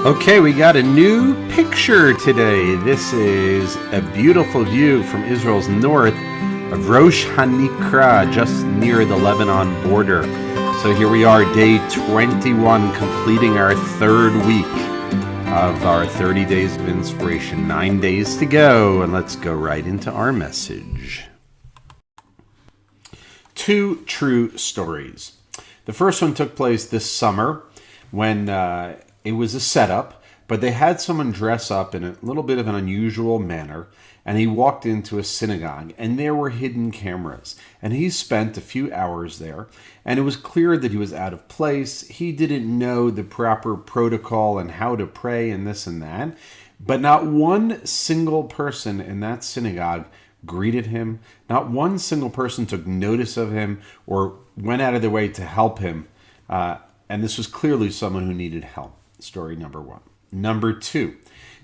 Okay, we got a new picture today. This is a beautiful view from Israel's north of Rosh Hanikra, just near the Lebanon border. So here we are, day 21, completing our third week of our 30 days of inspiration. 9 days to go, and let's go right into our message. Two true stories. The first one took place this summer when it was a setup, but they had someone dress up in a little bit of an unusual manner, and he walked into a synagogue, and there were hidden cameras. And he spent a few hours there, and it was clear that he was out of place. He didn't know the proper protocol and how to pray and this and that. But not one single person in that synagogue greeted him. Not one single person took notice of him or went out of their way to help him. And this was clearly someone who needed help. Story number one. Number two,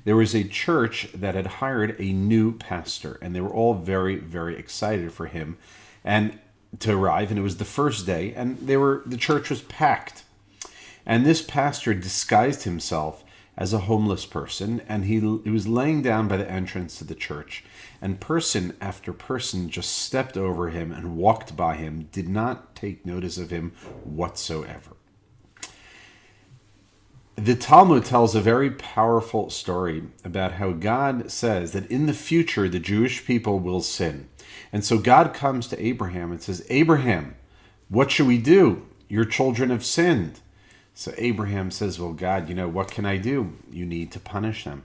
there was a church that had hired a new pastor, and they were all very, very excited for him and to arrive. And it was the first day, and the church was packed. And this pastor disguised himself as a homeless person, and he was laying down by the entrance to the church. And person after person just stepped over him and walked by him, did not take notice of him whatsoever. The Talmud tells a very powerful story about how God says that in the future the Jewish people will sin. And so God comes to Abraham and says, Abraham, what should we do? Your children have sinned. So Abraham says, well, God, what can I do? You need to punish them.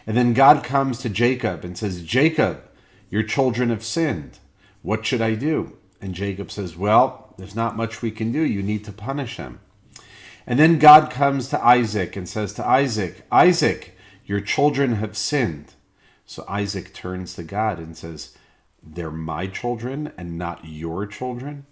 And then God comes to Jacob and says, Jacob, your children have sinned. What should I do? And Jacob says, well, there's not much we can do. You need to punish them. And then God comes to Isaac and says to Isaac, Isaac, your children have sinned. So Isaac turns to God and says, they're my children and not your children?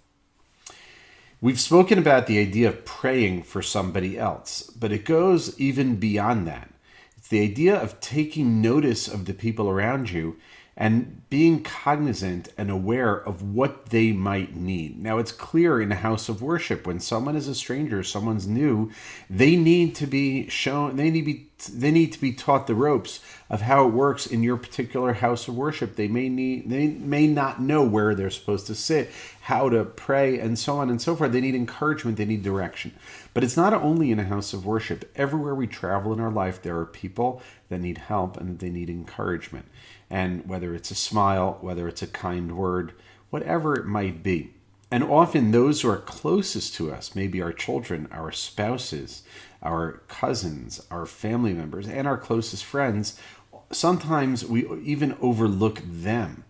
We've spoken about the idea of praying for somebody else, but it goes even beyond that. It's the idea of taking notice of the people around you and being cognizant and aware of what they might need. Now, it's clear in a house of worship, when someone is a stranger, someone's new, they need to be shown, they need to be taught the ropes of how it works in your particular house of worship. They may not know where they're supposed to sit, how to pray, and so on and so forth. They need encouragement, they need direction. But it's not only in a house of worship. Everywhere we travel in our life, there are people that need help and they need encouragement. And whether it's a smile, whether it's a kind word, whatever it might be. And often those who are closest to us, maybe our children, our spouses, our cousins, our family members, and our closest friends, sometimes we even overlook them.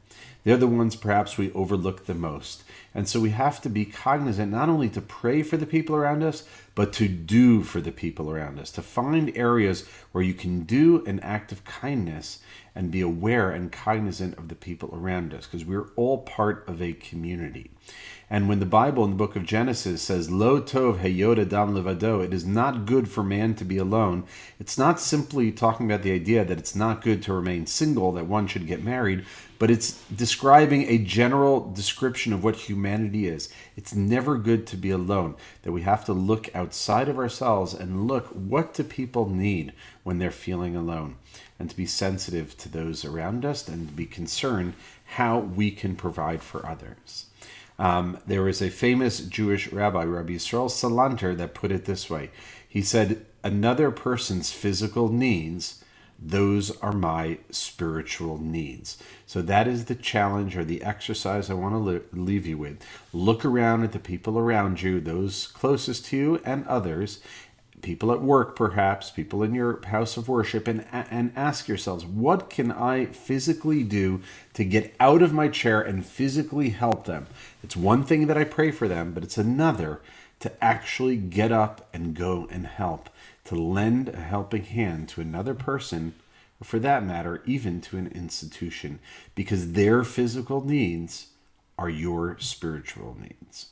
They're the ones perhaps we overlook the most. And so we have to be cognizant not only to pray for the people around us, but to do for the people around us, to find areas where you can do an act of kindness and be aware and cognizant of the people around us, because we're all part of a community. And when the Bible in the book of Genesis says, Lo tov heyod adam levado, it is not good for man to be alone, it's not simply talking about the idea that it's not good to remain single, that one should get married, but it's describing a general description of what humanity is. It's never good to be alone, that we have to look outside of ourselves and look, what do people need when they're feeling alone? And to be sensitive to those around us and to be concerned how we can provide for others. There was a famous Jewish rabbi, Rabbi Yisrael Salanter, that put it this way. He said, another person's physical needs, those are my spiritual needs. So that is the challenge or the exercise I want to leave you with. Look around at the people around you, those closest to you and others, people at work perhaps, people in your house of worship, and ask yourselves, what can I physically do to get out of my chair and physically help them? It's one thing that I pray for them, but it's another to actually get up and go and help, to lend a helping hand to another person, or for that matter, even to an institution, because their physical needs are your spiritual needs.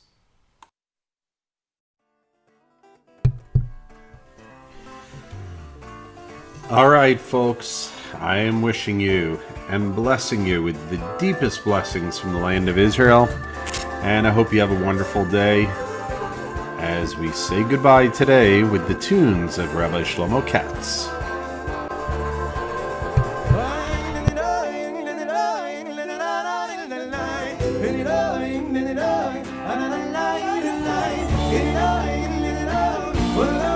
All right, folks, I am wishing you and blessing you with the deepest blessings from the land of Israel, and I hope you have a wonderful day. as we say goodbye today with the tunes of Rabbi Shlomo Katz. Well,